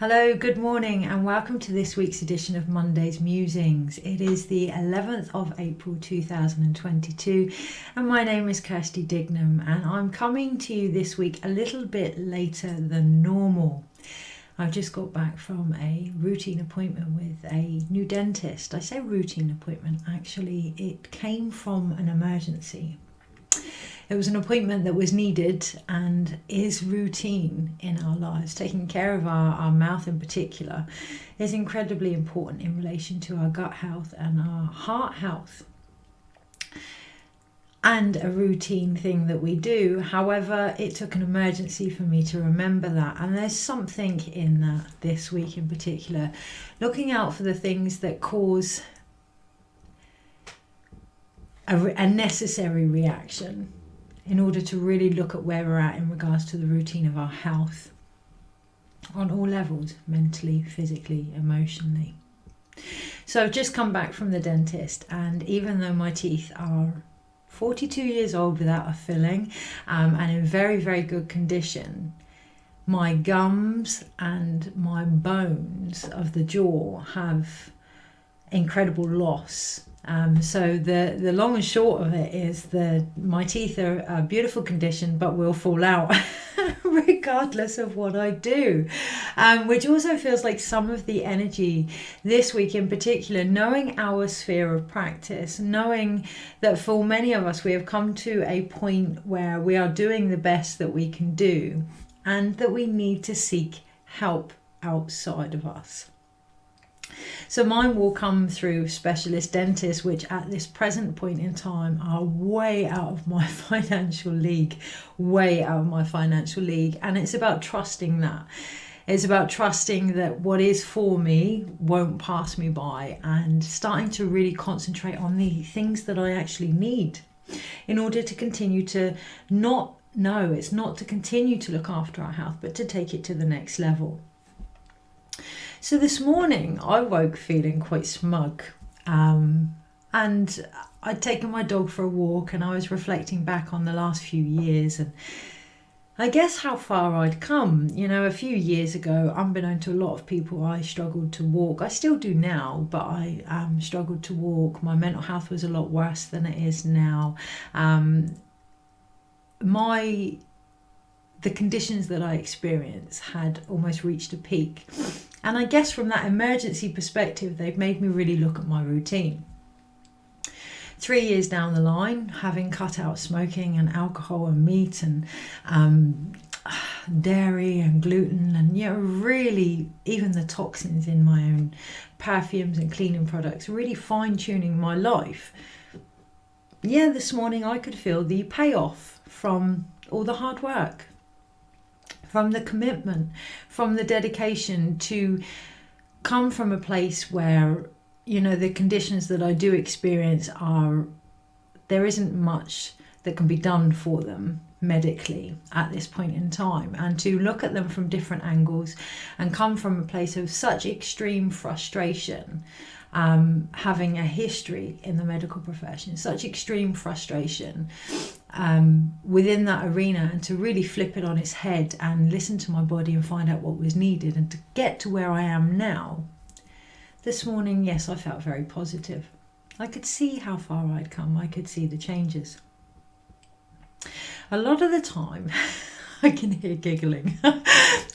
Hello, good morning, and welcome to this week's edition of Monday's Musings. It is the 11th of April 2022, and my name is Kirsty Dignam, and I'm coming to you this week a little bit later than normal. I've just got back from a routine appointment with a new dentist. I say routine appointment, actually, it came from an emergency. It was an appointment that was needed and is routine in our lives. Taking care of our mouth in particular is incredibly important in relation to our gut health and our heart health. And a routine thing that we do. However, it took an emergency for me to remember that. And there's something in that this week in particular. Looking out for the things that cause a necessary reaction in order to really look at where we're at in regards to the routine of our health on all levels, mentally, physically, emotionally. So I've just come back from the dentist, and even though my teeth are 42 years old without a filling and in very, very good condition, my gums and my bones of the jaw have incredible loss. So the long and short of it is that my teeth are a beautiful condition but will fall out regardless of what I do, which also feels like some of the energy this week in particular, knowing our sphere of practice, knowing that for many of us we have come to a point where we are doing the best that we can do and that we need to seek help outside of us. So mine will come through specialist dentists, which at this present point in time are way out of my financial league, And it's about trusting that. It's about trusting that what is for me won't pass me by, and starting to really concentrate on the things that I actually need in order to continue to it's not to continue to look after our health, but to take it to the next level. So this morning I woke feeling quite smug, and I'd taken my dog for a walk, and I was reflecting back on the last few years and I guess how far I'd come. You know, a few years ago, unbeknown to a lot of people, I struggled to walk. I still do now, but I struggled to walk. My mental health was a lot worse than it is now. The conditions that I experienced had almost reached a peak. And I guess from that emergency perspective, they've made me really look at my routine. 3 years down the line, having cut out smoking and alcohol and meat and dairy and gluten and, really even the toxins in my own perfumes and cleaning products, really fine-tuning my life. This morning I could feel the payoff from all the hard work, from the commitment, from the dedication to come from a place where, the conditions that I do experience there isn't much that can be done for them medically at this point in time, and to look at them from different angles and come from a place of such extreme frustration, having a history in the medical profession, such extreme frustration within that arena, and to really flip it on its head and listen to my body and find out what was needed, and to get to where I am now. This morning, yes, I felt very positive. I could see how far I'd come. I could see the changes. A lot of the time, I can hear giggling.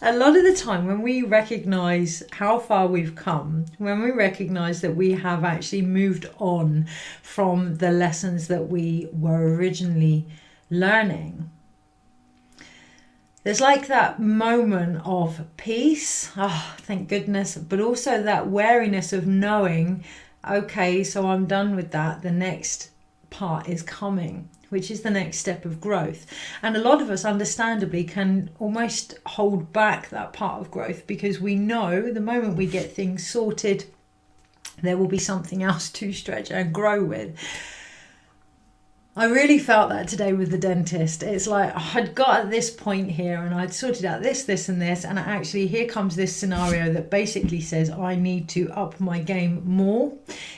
A lot of the time when we recognise how far we've come, when we recognise that we have actually moved on from the lessons that we were originally learning, there's like that moment of peace, thank goodness, but also that wariness of knowing, okay, so I'm done with that, the next part is coming, which is the next step of growth. And a lot of us understandably can almost hold back that part of growth, because we know the moment we get things sorted, there will be something else to stretch and grow with. I really felt that today with the dentist. It's like I'd got at this point here and I'd sorted out this, and this, and actually here comes this scenario that basically says I need to up my game more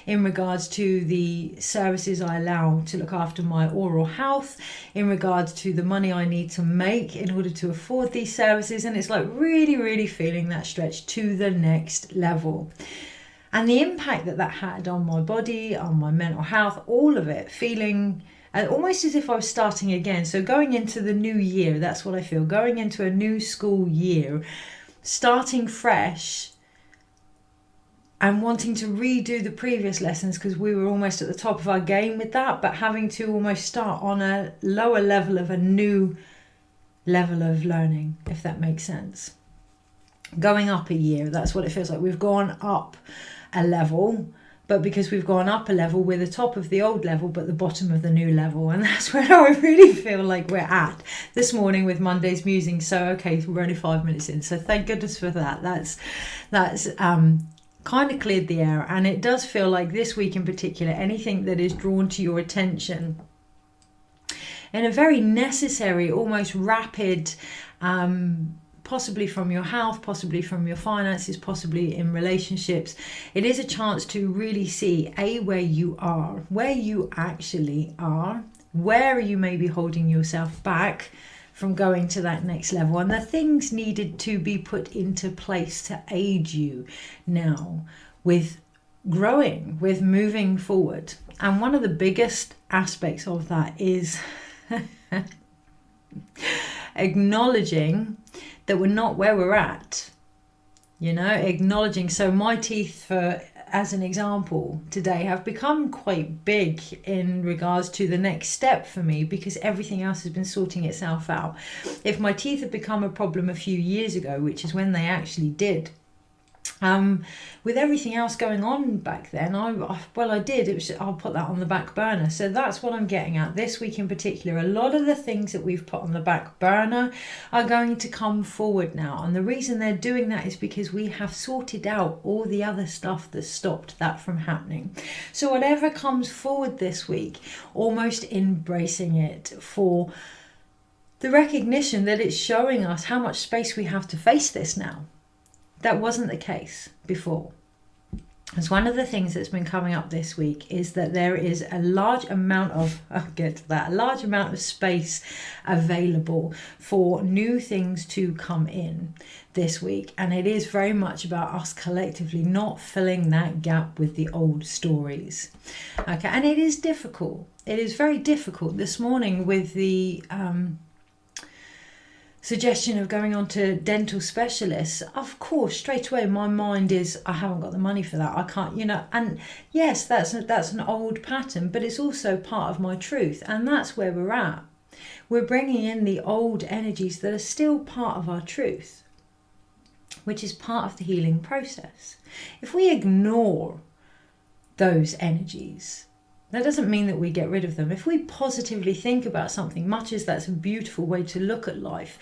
in regards to the services I allow to look after my oral health, in regards to the money I need to make in order to afford these services. And it's like really, really feeling that stretch to the next level. And the impact that that had on my body, on my mental health, all of it, feeling almost as if I was starting again. So going into the new year, that's what I feel. Going into a new school year, starting fresh and wanting to redo the previous lessons because we were almost at the top of our game with that, but having to almost start on a lower level of a new level of learning, if that makes sense. Going up a year, that's what it feels like. We've gone up a level, but because we've gone up a level, we're the top of the old level, but the bottom of the new level. And that's where I really feel like we're at this morning with Monday's musings. So, okay, we're only 5 minutes in. So thank goodness for that. That's kind of cleared the air. And it does feel like this week in particular, anything that is drawn to your attention in a very necessary, almost rapid, possibly from your health, possibly from your finances, possibly in relationships. It is a chance to really see where you are, where you actually are, where you may be holding yourself back from going to that next level, and the things needed to be put into place to aid you now with growing, with moving forward. And one of the biggest aspects of that is acknowledging that we're not where we're at, acknowledging. So my teeth, as an example, today have become quite big in regards to the next step for me because everything else has been sorting itself out. If my teeth had become a problem a few years ago, which is when they actually did, with everything else going on back then, I did. I'll put that on the back burner. So that's what I'm getting at this week in particular. A lot of the things that we've put on the back burner are going to come forward now. And the reason they're doing that is because we have sorted out all the other stuff that stopped that from happening. So whatever comes forward this week, almost embracing it for the recognition that it's showing us how much space we have to face this now. That wasn't the case before. As one of the things that's been coming up this week is that there is a large amount of, a large amount of space available for new things to come in this week. And it is very much about us collectively not filling that gap with the old stories. Okay, and it is difficult. It is very difficult. This morning with the suggestion of going on to dental specialists, of course, straight away my mind is, I haven't got the money for that. I can't, and yes, that's an old pattern, but it's also part of my truth. And that's where we're at. We're bringing in the old energies that are still part of our truth, which is part of the healing process. If we ignore those energies, that doesn't mean that we get rid of them. If we positively think about something, much as that's a beautiful way to look at life,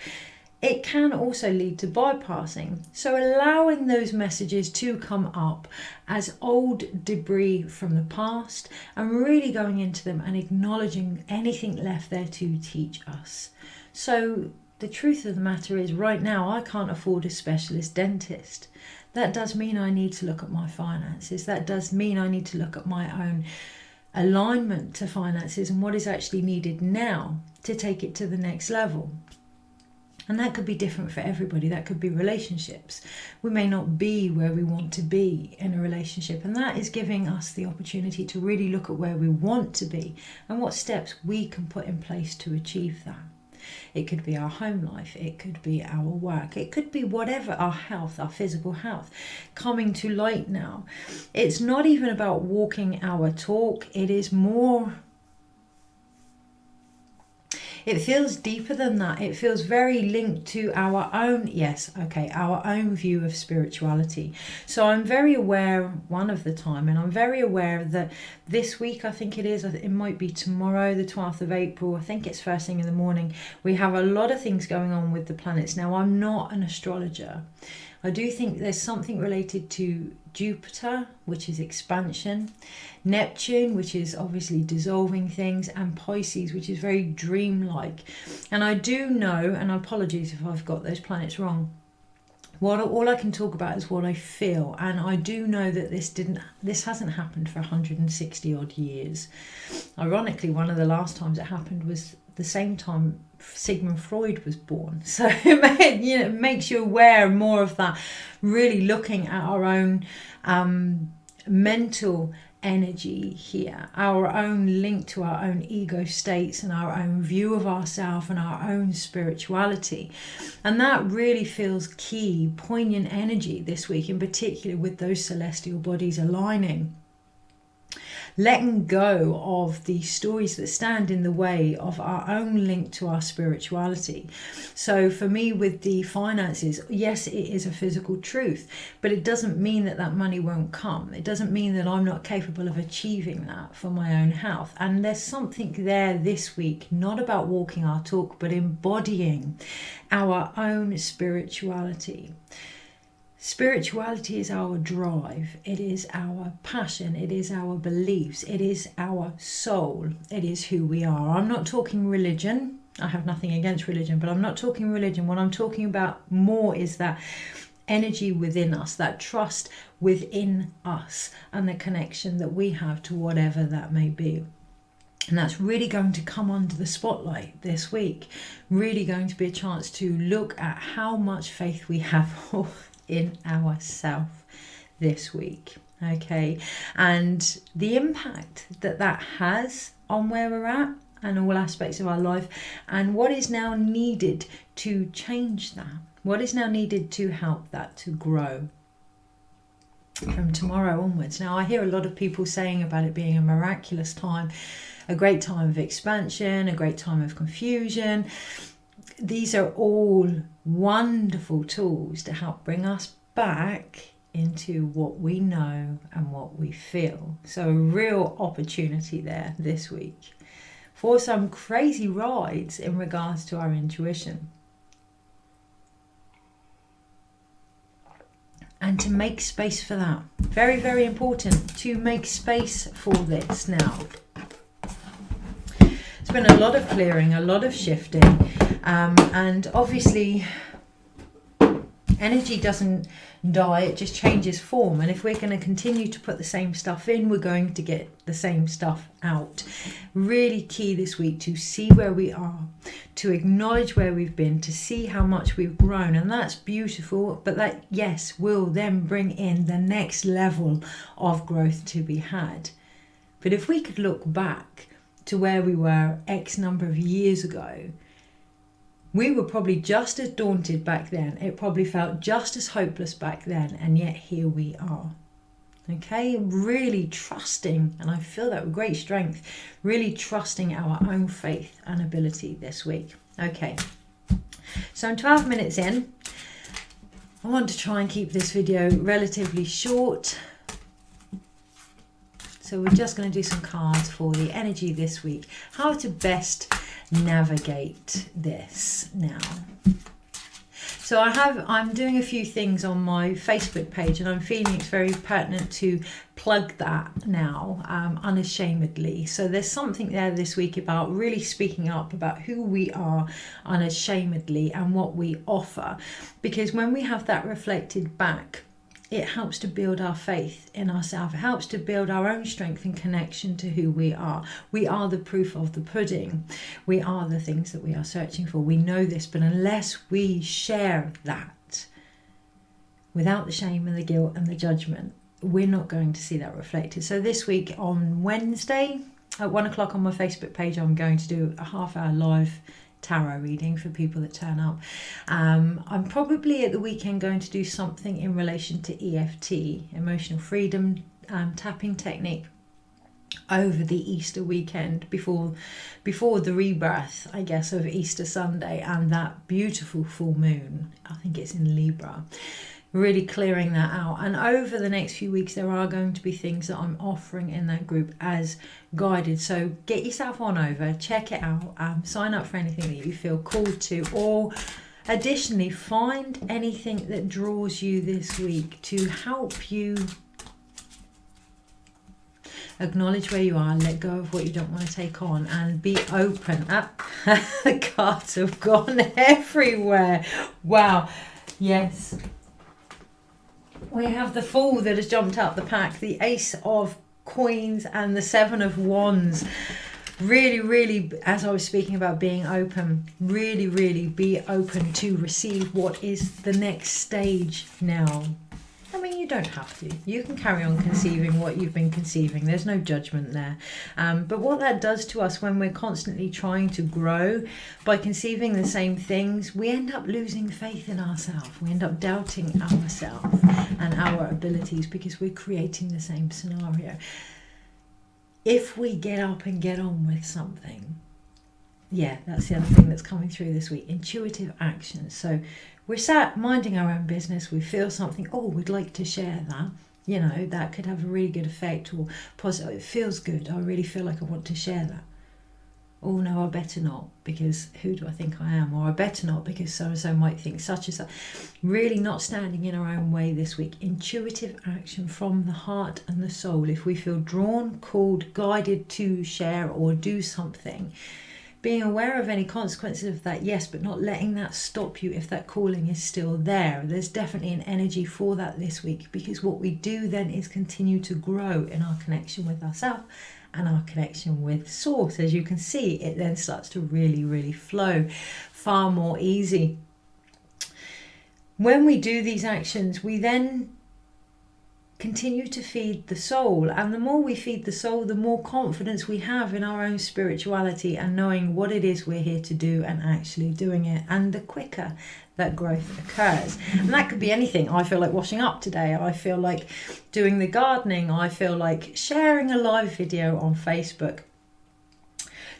it can also lead to bypassing. So allowing those messages to come up as old debris from the past and really going into them and acknowledging anything left there to teach us. So the truth of the matter is right now I can't afford a specialist dentist. That does mean I need to look at my finances. That does mean I need to look at my own alignment to finances and what is actually needed now to take it to the next level. And that could be different for everybody. That could be relationships. We may not be where we want to be in a relationship, and that is giving us the opportunity to really look at where we want to be and what steps we can put in place to achieve that. It could be our home life, it could be our work, it could be whatever, our health, our physical health, coming to light now. It's not even about walking our talk, it is more, it feels deeper than that. It feels very linked to our own, our own view of spirituality. So I'm very aware one of the time, and I'm very aware that this week, I think it might be tomorrow, the 12th of April, I think it's first thing in the morning, we have a lot of things going on with the planets. Now, I'm not an astrologer. I do think there's something related to Jupiter, which is expansion, Neptune, which is obviously dissolving things, and Pisces, which is very dreamlike. And I do know, and apologies if I've got those planets wrong, all I can talk about is what I feel, and I do know that this hasn't happened for 160 odd years. Ironically, one of the last times it happened was the same time Sigmund Freud was born. So it makes you aware more of that, really looking at our own mental energy here, our own link to our own ego states and our own view of ourselves and our own spirituality. And that really feels key, poignant energy this week, in particular with those celestial bodies aligning. Letting go of the stories that stand in the way of our own link to our spirituality. So for me, with the finances, yes, it is a physical truth, but it doesn't mean that that money won't come. It doesn't mean that I'm not capable of achieving that for my own health. And there's something there this week, not about walking our talk, but embodying our own spirituality. Spirituality is our drive, it is our passion, it is our beliefs, it is our soul, it is who we are. I'm not talking religion, I have nothing against religion, but I'm not talking religion. What I'm talking about more is that energy within us, that trust within us, and the connection that we have to whatever that may be. And that's really going to come under the spotlight this week, really going to be a chance to look at how much faith we have in ourselves this week, okay, and the impact that that has on where we're at and all aspects of our life, and what is now needed to change that, what is now needed to help that to grow from tomorrow onwards. Now, I hear a lot of people saying about it being a miraculous time, a great time of expansion, a great time of confusion. These are all wonderful tools to help bring us back into what we know and what we feel. So a real opportunity there this week for some crazy rides in regards to our intuition. And to make space for that. Very, very important to make space for this now. It's been a lot of clearing, a lot of shifting. And obviously energy doesn't die, it just changes form. And if we're going to continue to put the same stuff in, we're going to get the same stuff out. Really key this week to see where we are, to acknowledge where we've been, to see how much we've grown. And that's beautiful, but that, yes, will then bring in the next level of growth to be had. But if we could look back to where we were X number of years ago, we were probably just as daunted back then. It probably felt just as hopeless back then, and yet here we are. Okay, really trusting, and I feel that with great strength, really trusting our own faith and ability this week. Okay, so I'm 12 minutes in. I want to try and keep this video relatively short. So we're just going to do some cards for the energy this week. How to best navigate this now. So I'm doing a few things on my Facebook page, and I'm feeling it's very pertinent to plug that now, unashamedly. So there's something there this week about really speaking up about who we are unashamedly and what we offer, because when we have that reflected back, it helps to build our faith in ourselves. It helps to build our own strength and connection to who we are. We are the proof of the pudding. We are the things that we are searching for. We know this, but unless we share that without the shame and the guilt and the judgment, we're not going to see that reflected. So this week on Wednesday at 1 o'clock on my Facebook page, I'm going to do a half-hour live tarot reading for people that turn up. I'm probably at the weekend going to do something in relation to EFT, emotional freedom tapping technique, over the Easter weekend before the rebirth, I guess, of Easter Sunday and that beautiful full moon. I think it's in Libra. Really clearing that out. And over the next few weeks, there are going to be things that I'm offering in that group as guided. So get yourself on over, check it out, sign up for anything that you feel called to, or Additionally, find anything that draws you this week to help you acknowledge where you are, let go of what you don't want to take on, and be open. The cards have gone everywhere. Wow. Yes. We have the Fool that has jumped out the pack, the Ace of Coins, and the Seven of Wands. Really, really, as I was speaking about being open, really, really be open to receive what is the next stage now. I mean, you don't have to. You can carry on conceiving what you've been conceiving. There's no judgment there. But what that does to us when we're constantly trying to grow by conceiving the same things, we end up losing faith in ourselves. We end up doubting ourselves and our abilities because we're creating the same scenario. If we get up and get on with something, yeah, that's the other thing that's coming through this week. Intuitive action. So we're sat minding our own business. We feel something. Oh, we'd like to share that. You know, that could have a really good effect or positive. It feels good. I really feel like I want to share that. Oh, no, I better not, because who do I think I am? Or I better not, because so-and-so might think such and such. Really not standing in our own way this week. Intuitive action from the heart and the soul. If we feel drawn, called, guided to share or do something, being aware of any consequences of that, yes, but not letting that stop you if that calling is still there. There's definitely an energy for that this week, because what we do then is continue to grow in our connection with ourselves and our connection with Source. As you can see, it then starts to really, really flow far more easy. When we do these actions, we then continue to feed the soul, and the more we feed the soul, the more confidence we have in our own spirituality and knowing what it is we're here to do and actually doing it, and the quicker that growth occurs. And that could be anything. I feel like washing up today, I feel like doing the gardening, I feel like sharing a live video on Facebook.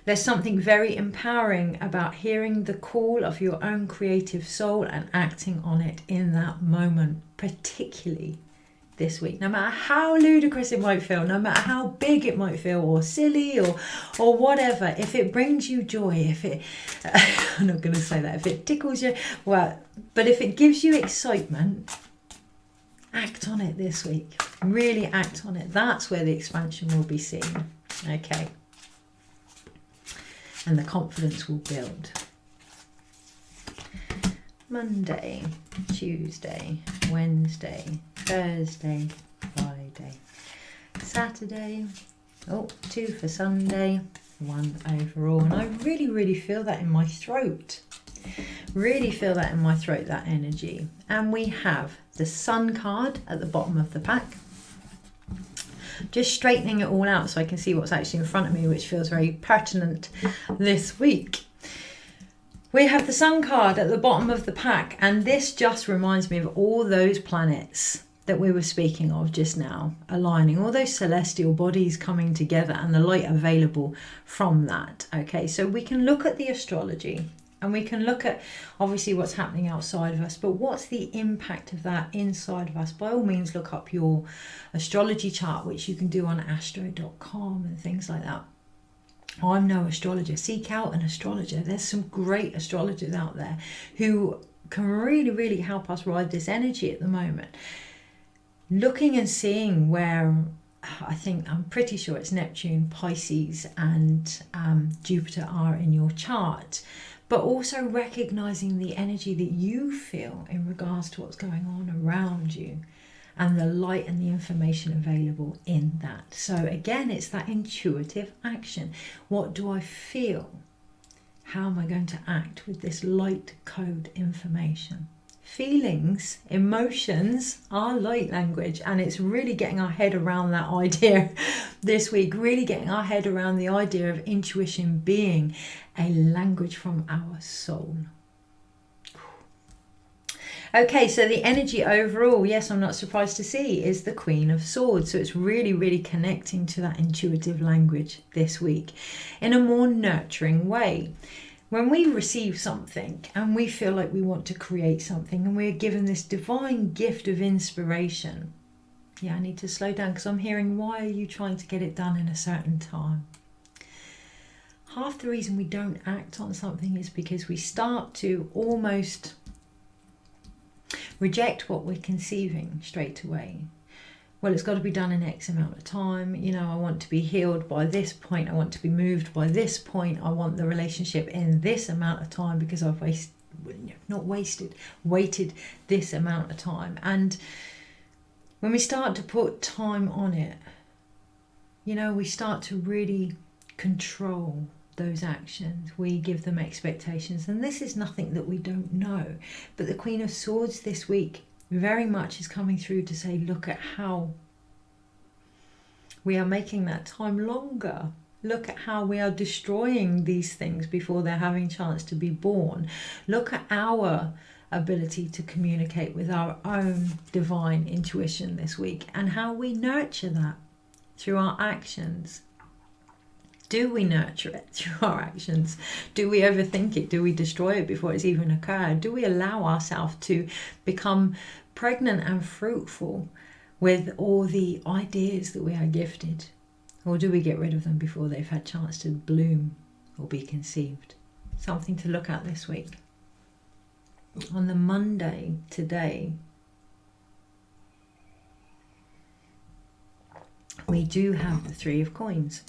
There's something very empowering about hearing the call of your own creative soul and acting on it in that moment, particularly this week. No matter how ludicrous it might feel, no matter how big it might feel, or silly, or whatever, if it brings you joy, if it I'm not going to say that, if it tickles you, well, but if it gives you excitement, act on it this week. Really act on it. That's where the expansion will be seen. Okay, and the confidence will build. Monday, Tuesday, Wednesday, Thursday, Friday, Saturday. Oh, 2 for Sunday, 1 overall. And I really, really feel that in my throat. Really feel that in my throat, that energy. And we have the Sun card at the bottom of the pack. Just straightening it all out so I can see what's actually in front of me, which feels very pertinent this week. We have the Sun card at the bottom of the pack, and this just reminds me of all those planets that we were speaking of just now, aligning, all those celestial bodies coming together and the light available from that. Okay, so we can look at the astrology and we can look at obviously what's happening outside of us, but what's the impact of that inside of us? By all means, look up your astrology chart, which you can do on astro.com and things like that. I'm no astrologer. Seek out an astrologer. There's some great astrologers out there who can really, really help us ride this energy at the moment. Looking and seeing where, I'm pretty sure it's Neptune, Pisces and Jupiter are in your chart, but also recognizing the energy that you feel in regards to what's going on around you, and the light and the information available in that. So again, it's that intuitive action. What do I feel? How am I going to act with this light code information? Feelings, emotions are light language, and it's really getting our head around that idea this week, really getting our head around the idea of intuition being a language from our soul. Okay, so the energy overall, yes, I'm not surprised to see, is the Queen of Swords. So it's really, really connecting to that intuitive language this week in a more nurturing way. When we receive something and we feel like we want to create something and we're given this divine gift of inspiration, yeah, I need to slow down because I'm hearing, why are you trying to get it done in a certain time? half the reason we don't act on something is because we start to almost reject what we're conceiving straight away. Well, it's got to be done in X amount of time. You know, I want to be healed by this point. I want to be moved by this point. I want the relationship in this amount of time because I've waited this amount of time. And when we start to put time on it, you know, we start to really control those actions. We give them expectations. And this is nothing that we don't know. But the Queen of Swords this week very much is coming through to say, look at how we are making that time longer. Look at how we are destroying these things before they're having a chance to be born. Look at our ability to communicate with our own divine intuition this week and how we nurture that through our actions. Do we nurture it through our actions? Do we overthink it? Do we destroy it before it's even occurred? Do we allow ourselves to become pregnant and fruitful with all the ideas that we are gifted? Or do we get rid of them before they've had a chance to bloom or be conceived? Something to look at this week. On the Monday today, we do have the Three of Coins.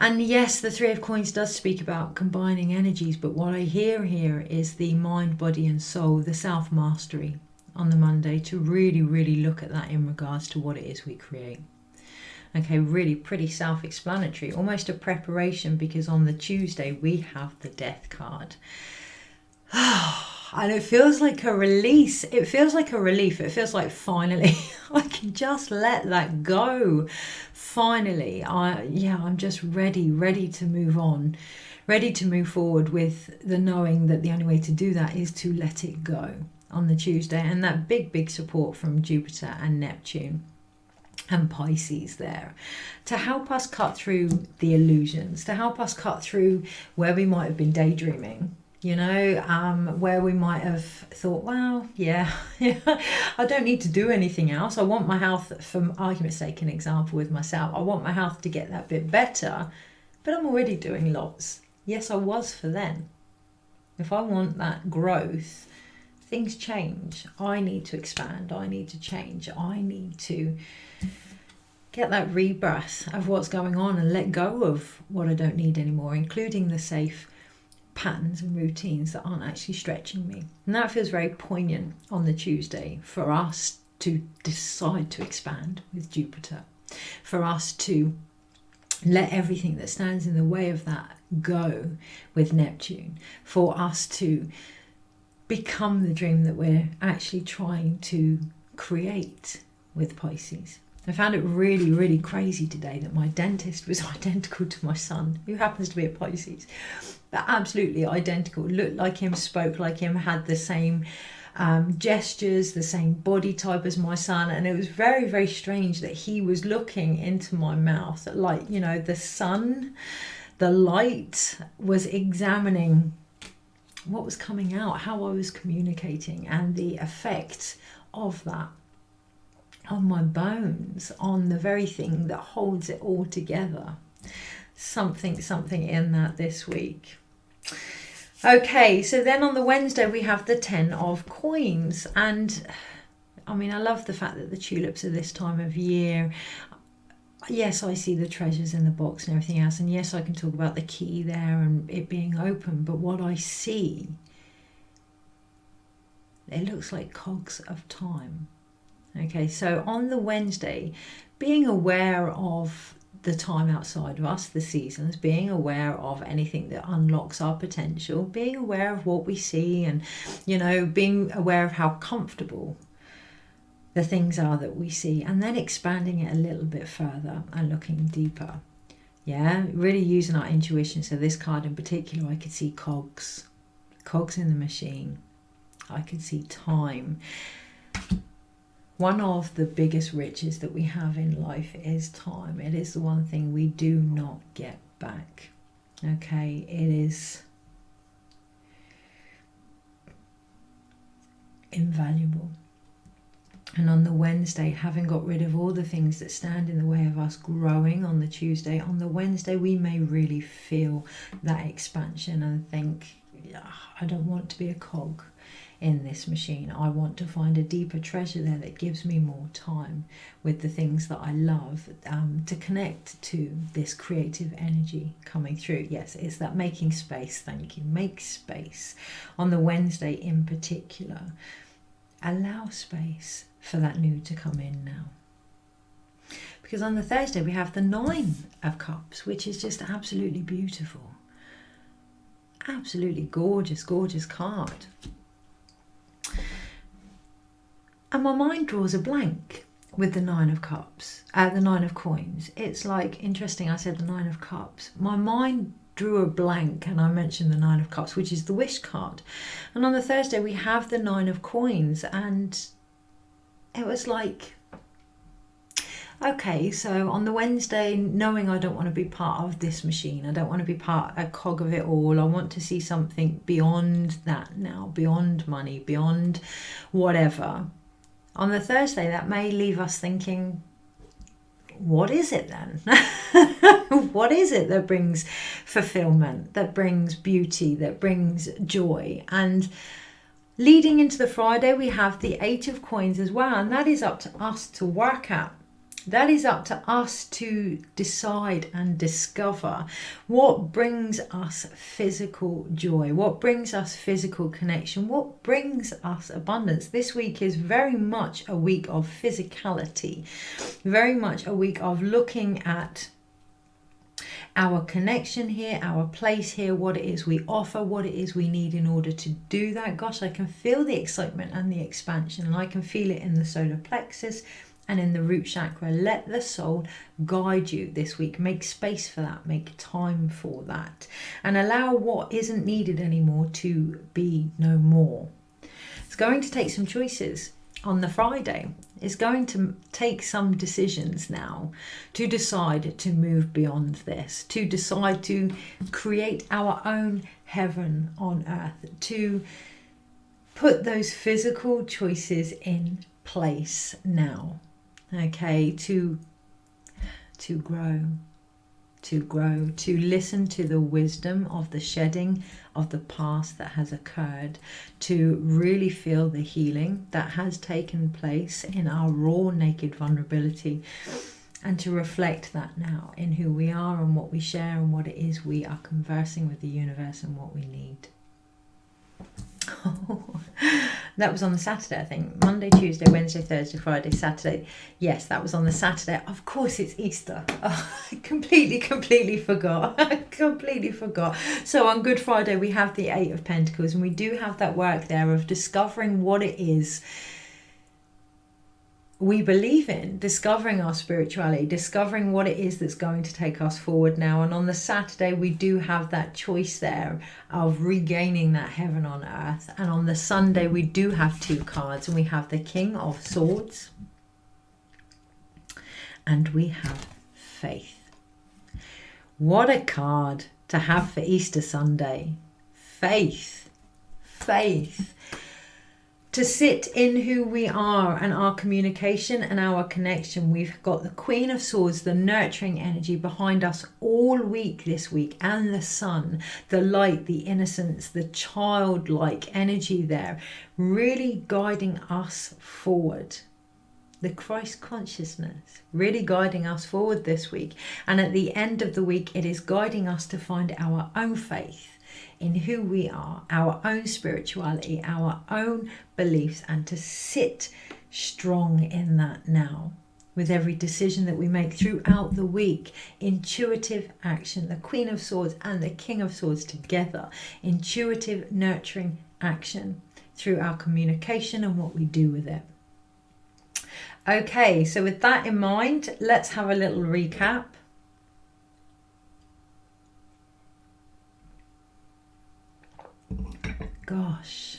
And yes, the Three of Coins does speak about combining energies, but what I hear here is the mind, body and soul, the self-mastery on the Monday, to really, really look at that in regards to what it is we create. Okay, really pretty self-explanatory, almost a preparation, because on the Tuesday we have the Death card. And it feels like a release. It feels like a relief. It feels like finally I can just let that go. Finally, I'm just ready to move on, ready to move forward with the knowing that the only way to do that is to let it go on the Tuesday. And that big support from Jupiter and Neptune and Pisces there to help us cut through the illusions, to help us cut through where we might have been daydreaming. You know, where we might have thought, well, yeah, I don't need to do anything else. I want my health, for argument's sake, an example with myself, I want my health to get that bit better, but I'm already doing lots. Yes, I was for then. If I want that growth, things change. I need to expand. I need to change. I need to get that rebirth of what's going on and let go of what I don't need anymore, including the safe patterns and routines that aren't actually stretching me. And that feels very poignant on the Tuesday for us to decide to expand with Jupiter, for us to let everything that stands in the way of that go with Neptune, for us to become the dream that we're actually trying to create with Pisces. I found it really, really crazy today that my dentist was identical to my son, who happens to be a Pisces. But absolutely identical. Looked like him, spoke like him, had the same gestures, the same body type as my son. And it was very, very strange that he was looking into my mouth like, you know, the sun, the light was examining what was coming out, how I was communicating, and the effect of that on my bones, on the very thing that holds it all together. Something in that this week. Okay, so then on the Wednesday we have the 10 of Coins. And I mean, I love the fact that the tulips are this time of year. Yes, I see the treasures in the box and everything else. And yes, I can talk about the key there and it being open. But what I see, it looks like cogs of time. Okay, so on the Wednesday, being aware of the time outside of us, the seasons, being aware of anything that unlocks our potential, being aware of what we see, and, you know, being aware of how comfortable the things are that we see, and then expanding it a little bit further and looking deeper. Yeah, really using our intuition. So this card in particular, I could see cogs in the machine. I could see time. One of the biggest riches that we have in life is time. It is the one thing we do not get back. Okay, it is invaluable. And on the Wednesday, having got rid of all the things that stand in the way of us growing on the Tuesday, on the Wednesday, we may really feel that expansion and think, I don't want to be a cog in this machine. I want to find a deeper treasure there that gives me more time with the things that I love, to connect to this creative energy coming through. Yes, it's that making space. Thank you. Make space. On the Wednesday in particular, allow space for that new to come in now. Because on the Thursday we have the 9 of Cups, which is just absolutely beautiful. Absolutely gorgeous, gorgeous card. And my mind draws a blank with the 9 of Cups, the 9 of Coins. It's like, interesting, I said the 9 of Cups. My mind drew a blank and I mentioned the 9 of Cups, which is the wish card. And on the Thursday we have the 9 of Coins, and it was like, okay, so on the Wednesday, knowing I don't want to be part of this machine, I don't want to be a cog of it all, I want to see something beyond that now, beyond money, beyond whatever. On the Thursday, that may leave us thinking, what is it then? What is it that brings fulfillment, that brings beauty, that brings joy? And leading into the Friday, we have the 8 of Coins as well, and that is up to us to work at. That is up to us to decide and discover what brings us physical joy, what brings us physical connection, what brings us abundance. This week is very much a week of physicality, very much a week of looking at our connection here, our place here, what it is we offer, what it is we need in order to do that. Gosh, I can feel the excitement and the expansion, and I can feel it in the solar plexus and in the root chakra. Let the soul guide you this week. Make space for that. Make time for that. And allow what isn't needed anymore to be no more. It's going to take some choices on the Friday. It's going to take some decisions now to decide to move beyond this, to decide to create our own heaven on earth, to put those physical choices in place now. Okay, to grow, to listen to the wisdom of the shedding of the past that has occurred, to really feel the healing that has taken place in our raw, naked vulnerability, and to reflect that now in who we are and what we share and what it is we are conversing with the universe and what we need. That was on the Saturday, I think. Monday, Tuesday, Wednesday, Thursday, Friday, Saturday. Yes, that was on the Saturday. Of course, it's Easter. Oh, I completely forgot. Completely forgot. So on Good Friday, we have the 8 of Pentacles, and we do have that work there of discovering what it is we believe in, discovering our spirituality, discovering what it is that's going to take us forward now. And on the Saturday, we do have that choice there of regaining that heaven on earth. And on the Sunday, we do have 2 cards, and we have the King of Swords and we have Faith. What a card to have for Easter Sunday. Faith. Faith. To sit in who we are and our communication and our connection. We've got the Queen of Swords, the nurturing energy behind us all week this week, and the sun, the light, the innocence, the childlike energy there, really guiding us forward. The Christ consciousness really guiding us forward this week. And at the end of the week, it is guiding us to find our own faith in who we are, our own spirituality, our own beliefs, and to sit strong in that now with every decision that we make throughout the week. Intuitive action, the Queen of Swords and the King of Swords together. Intuitive, nurturing action through our communication and what we do with it. Okay, so with that in mind, let's have a little recap. Gosh.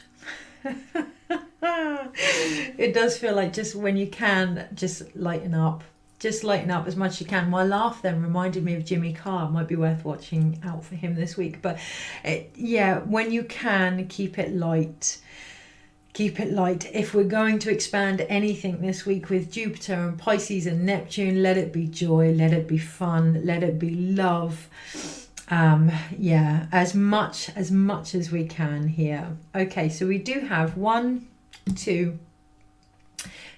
It does feel like just when you can, just lighten up. Just lighten up as much as you can. My laugh then reminded me of Jimmy Carr. It might be worth watching out for him this week. But yeah, when you can, keep it light. Keep it light. If we're going to expand anything this week with Jupiter and Pisces and Neptune, let it be joy, let it be fun, let it be love. Yeah, as much as we can here. Okay, so we do have 1, 2,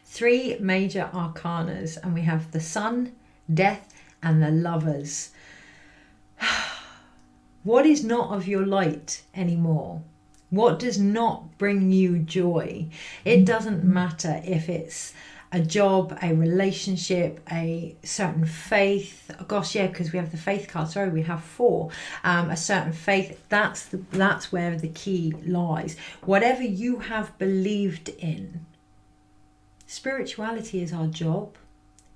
3 major arcanas, and we have the Sun, Death, and the Lovers. What is not of your light anymore? What does not bring you joy? It doesn't matter if it's a job, a relationship, a certain faith. Oh gosh, yeah, because we have the faith card. Sorry, we have 4. A certain faith. That's where the key lies. Whatever you have believed in. Spirituality is our job.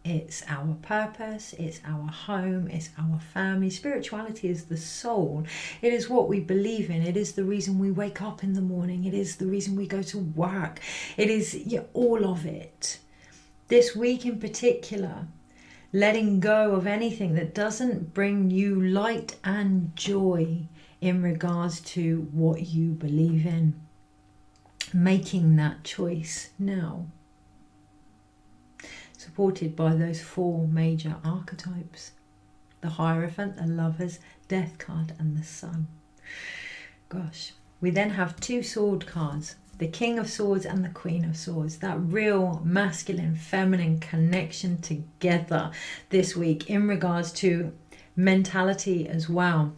It's our purpose, it's our home, it's our family. Spirituality is the soul. It is what we believe in. It is the reason we wake up in the morning. It is the reason we go to work. It is all of it. This week in particular, letting go of anything that doesn't bring you light and joy in regards to what you believe in. Making that choice now. Supported by those 4 major archetypes. The Hierophant, the Lovers, Death card, and the Sun. Gosh. We then have 2 sword cards. The King of Swords and the Queen of Swords. That real masculine, feminine connection together this week in regards to mentality as well.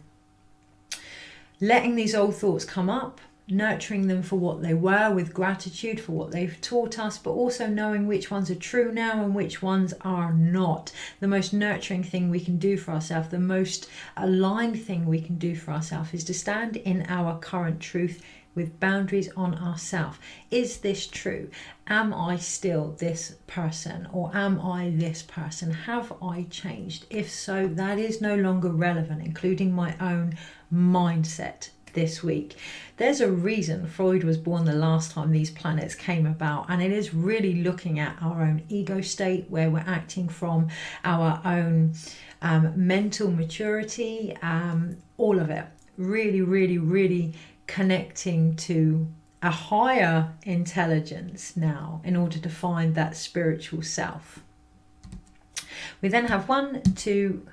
Letting these old thoughts come up. Nurturing them for what they were with gratitude for what they've taught us, but also knowing which ones are true now and which ones are not. The most nurturing thing we can do for ourselves, the most aligned thing we can do for ourselves is to stand in our current truth with boundaries on ourselves. Is this true? Am I still this person, or am I this person? Have I changed? If so, that is no longer relevant, including my own mindset this week. There's a reason Freud was born the last time these planets came about, and it is really looking at our own ego state, where we're acting from our own mental maturity, all of it. Really, really, really connecting to a higher intelligence now in order to find that spiritual self. We then have 1, 2,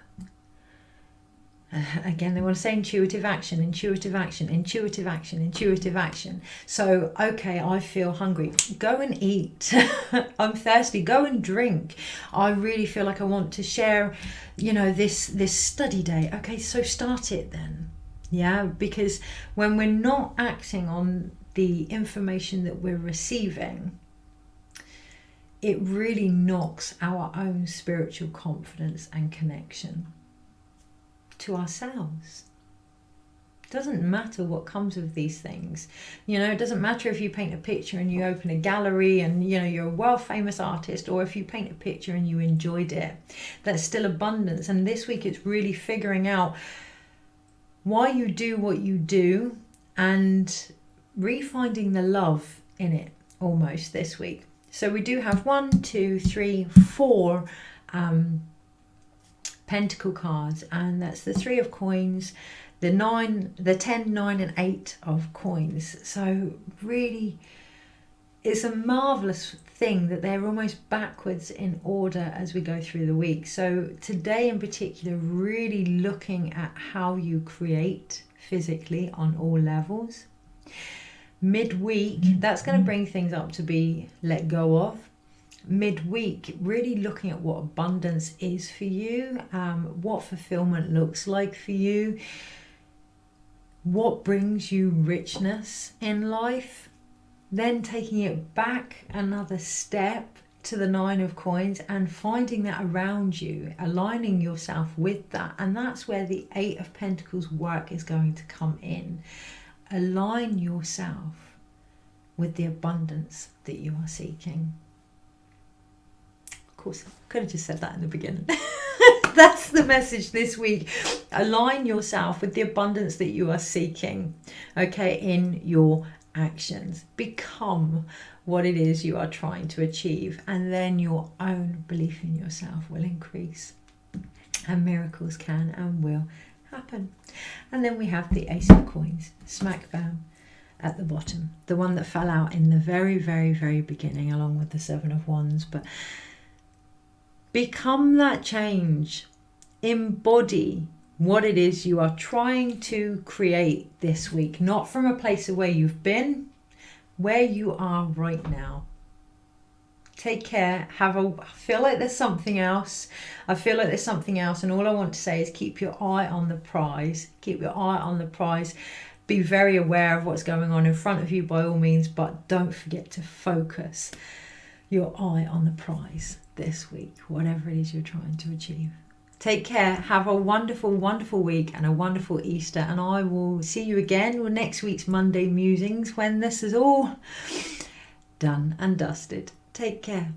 again, they want to say intuitive action, intuitive action, intuitive action, intuitive action. So, okay, I feel hungry. Go and eat. I'm thirsty. Go and drink. I really feel like I want to share, this study day. Okay, so start it then. Yeah, because when we're not acting on the information that we're receiving, it really knocks our own spiritual confidence and connection to ourselves. It doesn't matter what comes of these things. It doesn't matter if you paint a picture and you open a gallery and you're a world famous artist, or if you paint a picture and you enjoyed it. That's still abundance. And this week it's really figuring out why you do what you do and refinding the love in it almost this week. So we do have 1, 2, 3, 4 Pentacle cards, and that's the 3 of coins, the 10, 9 and 8 of coins. So really it's a marvelous thing that they're almost backwards in order as we go through the week. So today in particular, really looking at how you create physically on all levels. Midweek, that's going to bring things up to be let go of. Midweek, really looking at what abundance is for you, what fulfillment looks like for you, what brings you richness in life. Then taking it back another step to the 9 of coins and finding that around you, aligning yourself with that. And that's where the 8 of Pentacles work is going to come in. Align yourself with the abundance that you are seeking. Of course, I could have just said that in the beginning. That's the message this week. Align yourself with the abundance that you are seeking, okay, in your actions. Become what it is you are trying to achieve, and then your own belief in yourself will increase, and miracles can and will happen. And then we have the Ace of Coins, smack bam, at the bottom, the one that fell out in the very, very, very beginning, along with the Seven of Wands. But become that change. Embody what it is you are trying to create this week, not from a place of where you've been, where you are right now. Take care. I feel like there's something else. And all I want to say is keep your eye on the prize. Keep your eye on the prize. Be very aware of what's going on in front of you by all means, but don't forget to focus your eye on the prize this week, whatever it is you're trying to achieve. Take care. Have a wonderful, wonderful week and a wonderful Easter. And I will see you again with next week's Monday Musings when this is all done and dusted. Take care.